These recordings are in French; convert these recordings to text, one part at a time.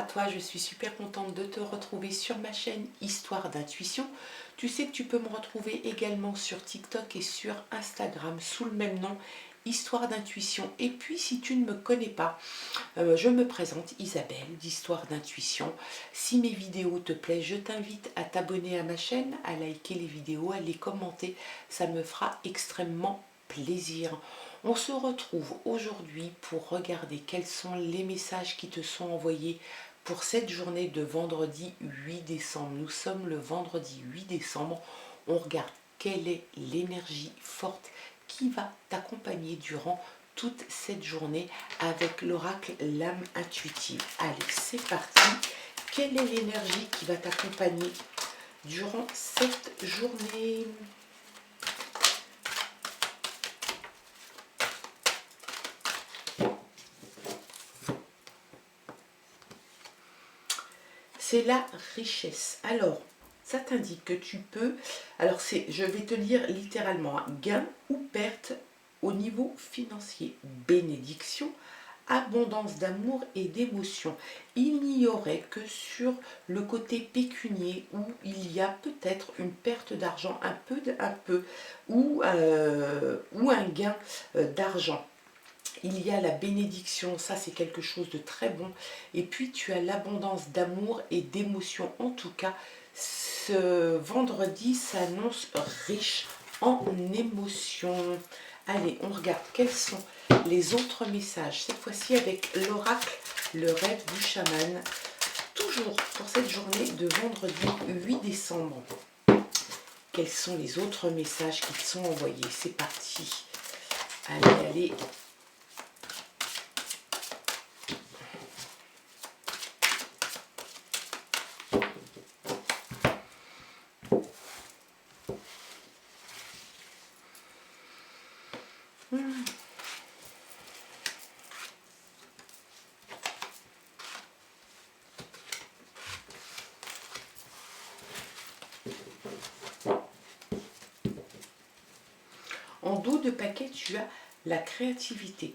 toi, je suis super contente de te retrouver sur ma chaîne Histoire d'intuition. Tu sais que tu peux me retrouver également sur TikTok et sur Instagram sous le même nom, Histoire d'intuition. Et puis si tu ne me connais pas, je me présente Isabelle d'Histoire d'intuition. Si mes vidéos te plaisent, je t'invite à t'abonner à ma chaîne, à liker les vidéos, à les commenter. Ça me fera extrêmement plaisir. On se retrouve aujourd'hui pour regarder quels sont les messages qui te sont envoyés pour cette journée de vendredi 8 décembre. Nous sommes le vendredi 8 décembre. On regarde quelle est l'énergie forte qui va t'accompagner durant toute cette journée avec l'oracle L'âme intuitive. Allez, c'est parti. Quelle est l'énergie qui va t'accompagner durant cette journée ? C'est la richesse. Alors, ça t'indique que tu peux... Alors, je vais te lire littéralement, hein, gain ou perte au niveau financier, bénédiction, abondance d'amour et d'émotion. Il n'y aurait que sur le côté pécunier où il y a peut-être une perte d'argent, ou un gain d'argent. Il y a la bénédiction, ça c'est quelque chose de très bon. Et puis tu as l'abondance d'amour et d'émotion. En tout cas, ce vendredi s'annonce riche en émotions. Allez, on regarde quels sont les autres messages. Cette fois-ci avec l'oracle, le rêve du chaman. Toujours pour cette journée de vendredi 8 décembre. Quels sont les autres messages qui te sont envoyés? C'est parti. Allez, allez. En dos de paquet, tu as la créativité.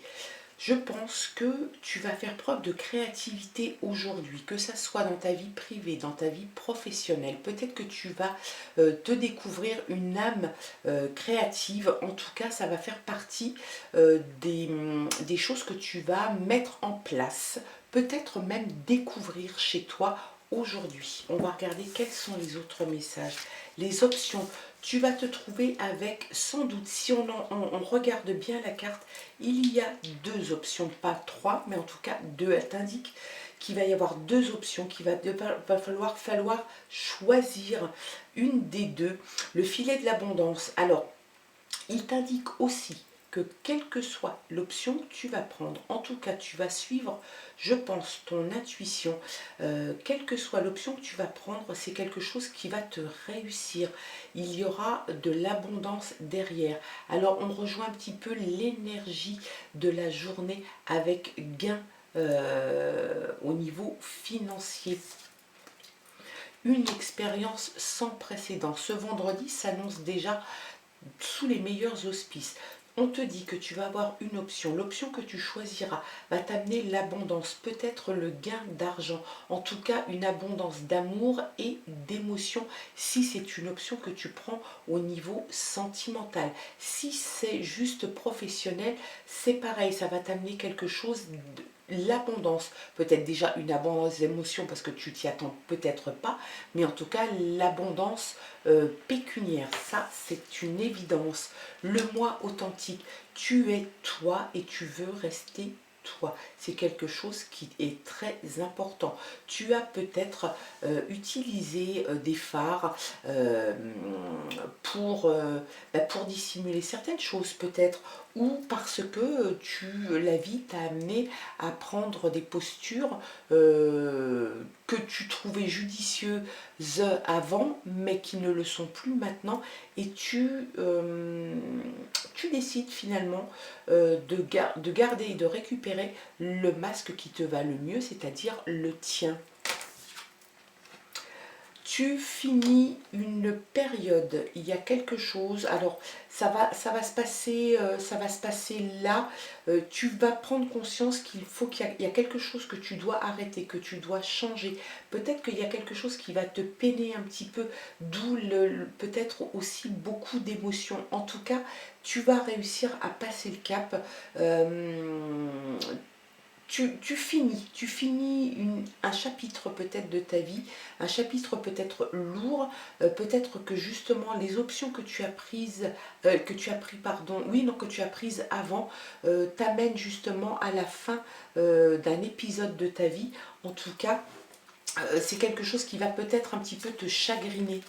Je pense que tu vas faire preuve de créativité aujourd'hui, que ça soit dans ta vie privée, dans ta vie professionnelle. Peut-être que tu vas te découvrir une âme créative. En tout cas, ça va faire partie des choses que tu vas mettre en place. Peut-être même découvrir chez toi aujourd'hui. On va regarder quels sont les autres messages. Les options. Tu vas te trouver avec, sans doute, si on regarde bien la carte, il y a deux options, pas trois, mais en tout cas deux. Elle t'indique qu'il va y avoir deux options, qu'il va falloir choisir une des deux. Le filet de l'abondance. Alors, il t'indique aussi que quelle que soit l'option que tu vas prendre, en tout cas tu vas suivre, je pense, ton intuition, quelle que soit l'option que tu vas prendre, c'est quelque chose qui va te réussir. Il y aura de l'abondance derrière. Alors on rejoint un petit peu l'énergie de la journée avec gain au niveau financier. Une expérience sans précédent. Ce vendredi s'annonce déjà sous les meilleurs auspices. On te dit que tu vas avoir une option. L'option que tu choisiras va t'amener l'abondance, peut-être le gain d'argent, en tout cas une abondance d'amour et d'émotion si c'est une option que tu prends au niveau sentimental. Si c'est juste professionnel, c'est pareil, ça va t'amener quelque chose de l'abondance, peut-être déjà une abondance d'émotions parce que tu t'y attends peut-être pas, mais en tout cas l'abondance pécuniaire, ça c'est une évidence. Le moi authentique, tu es toi et tu veux rester toi. C'est quelque chose qui est très important. Tu as peut-être utilisé des fards pour dissimuler certaines choses peut-être, ou parce que la vie t'a amené à prendre des postures que tu trouvais judicieuses avant, mais qui ne le sont plus maintenant, et tu décides finalement de garder et de récupérer le masque qui te va le mieux, c'est-à-dire le tien. tu finis une période, il y a quelque chose, alors ça va se passer là, tu vas prendre conscience qu'il y a quelque chose que tu dois arrêter, que tu dois changer. Peut-être qu'il y a quelque chose qui va te peiner un petit peu, d'où peut-être aussi beaucoup d'émotions. En tout cas, tu vas réussir à passer le cap. Tu finis un chapitre peut-être de ta vie, un chapitre peut-être lourd, peut-être que justement les options que tu as prises, que tu as prises avant, t'amènent justement à la fin d'un épisode de ta vie. En tout cas, c'est quelque chose qui va peut-être un petit peu te chagriner.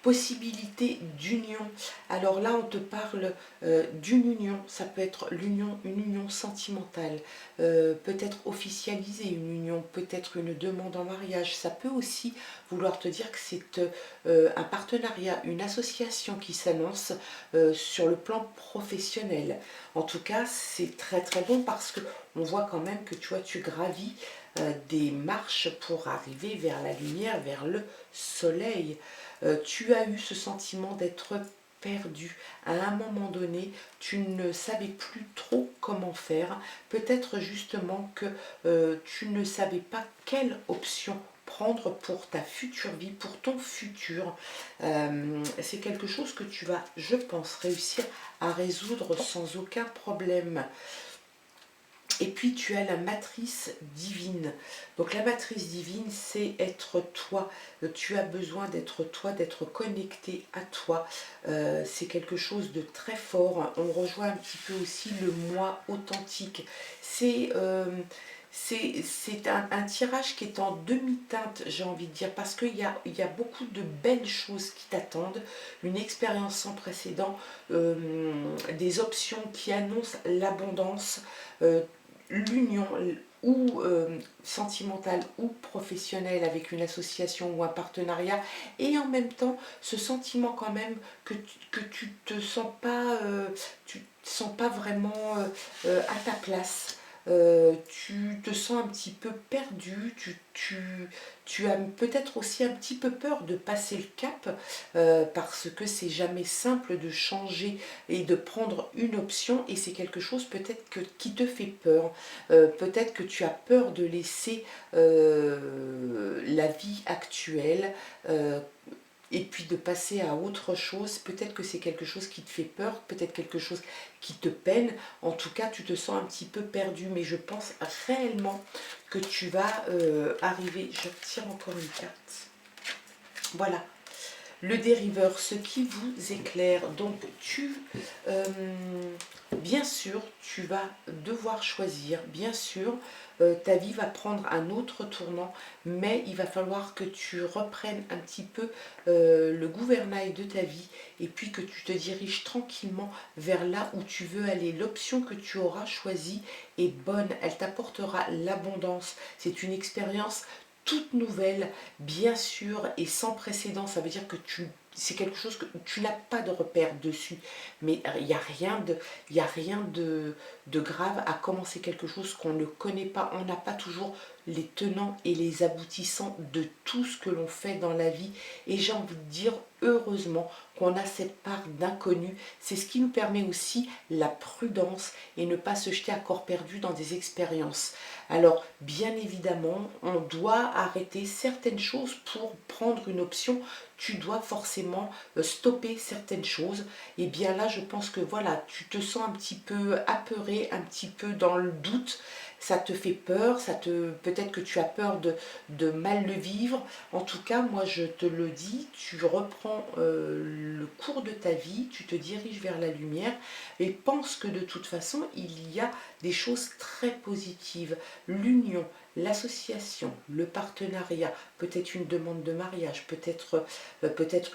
Possibilité d'union. Alors là, on te parle d'une union. Ça peut être une union sentimentale, peut-être officialiser une union, peut-être une demande en mariage. Ça peut aussi vouloir te dire que c'est un partenariat, une association qui s'annonce sur le plan professionnel. En tout cas, c'est très très bon parce que on voit quand même que tu gravis des marches pour arriver vers la lumière, vers le soleil. Tu as eu ce sentiment d'être perdu. À un moment donné, tu ne savais plus trop comment faire. Peut-être justement que tu ne savais pas quelle option prendre pour ta future vie, pour ton futur. C'est quelque chose que tu vas, je pense, réussir à résoudre sans aucun problème. Et puis tu as la matrice divine. Donc la matrice divine, c'est être toi. Tu as besoin d'être toi, d'être connecté à toi. C'est quelque chose de très fort. On rejoint un petit peu aussi le moi authentique. C'est un tirage qui est en demi-teinte, j'ai envie de dire, parce qu'il y a beaucoup de belles choses qui t'attendent, une expérience sans précédent, des options qui annoncent l'abondance, l'union ou sentimentale ou professionnelle avec une association ou un partenariat, et en même temps ce sentiment quand même que tu te sens pas vraiment à ta place. Tu te sens un petit peu perdu, tu as peut-être aussi un petit peu peur de passer le cap, parce que c'est jamais simple de changer et de prendre une option, et c'est quelque chose peut-être qui te fait peur. Peut-être que tu as peur de laisser la vie actuelle, et puis de passer à autre chose. Peut-être que c'est quelque chose qui te fait peur, peut-être quelque chose qui te peine. En tout cas, tu te sens un petit peu perdu, mais je pense réellement que tu vas arriver. Je retire encore une carte. Voilà. Le dériveur, ce qui vous éclaire. Donc bien sûr, tu vas devoir choisir. Bien sûr, ta vie va prendre un autre tournant, mais il va falloir que tu reprennes un petit peu le gouvernail de ta vie, et puis que tu te diriges tranquillement vers là où tu veux aller. L'option que tu auras choisie est bonne, elle t'apportera l'abondance. C'est une expérience toute nouvelle, bien sûr, et sans précédent. Ça veut dire que c'est quelque chose que tu n'as pas de repère dessus, mais il n'y a rien de grave à commencer quelque chose qu'on ne connaît pas. On n'a pas toujours les tenants et les aboutissants de tout ce que l'on fait dans la vie, et j'ai envie de dire heureusement qu'on a cette part d'inconnu. C'est ce qui nous permet aussi la prudence et ne pas se jeter à corps perdu dans des expériences. Alors bien évidemment, on doit arrêter certaines choses pour prendre une option. Tu dois forcément stopper certaines choses. Et bien là, je pense que voilà, tu te sens un petit peu apeuré, un petit peu dans le doute. Ça te fait peur, peut-être que tu as peur de mal le vivre. En tout cas, moi je te le dis, tu reprends le cours de ta vie, tu te diriges vers la lumière, et pense que de toute façon, il y a des choses très positives. L'union, l'association, le partenariat, peut-être une demande de mariage, peut-être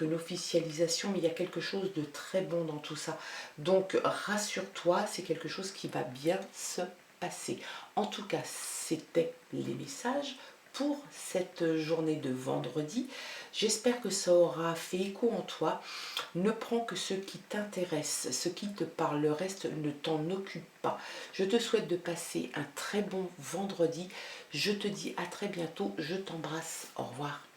une officialisation, mais il y a quelque chose de très bon dans tout ça. Donc rassure-toi, c'est quelque chose qui va bien se passer. En tout cas, c'était les messages pour cette journée de vendredi. J'espère que ça aura fait écho en toi. Ne prends que ce qui t'intéresse, ce qui te parle, le reste ne t'en occupe pas. Je te souhaite de passer un très bon vendredi. Je te dis à très bientôt, je t'embrasse, au revoir.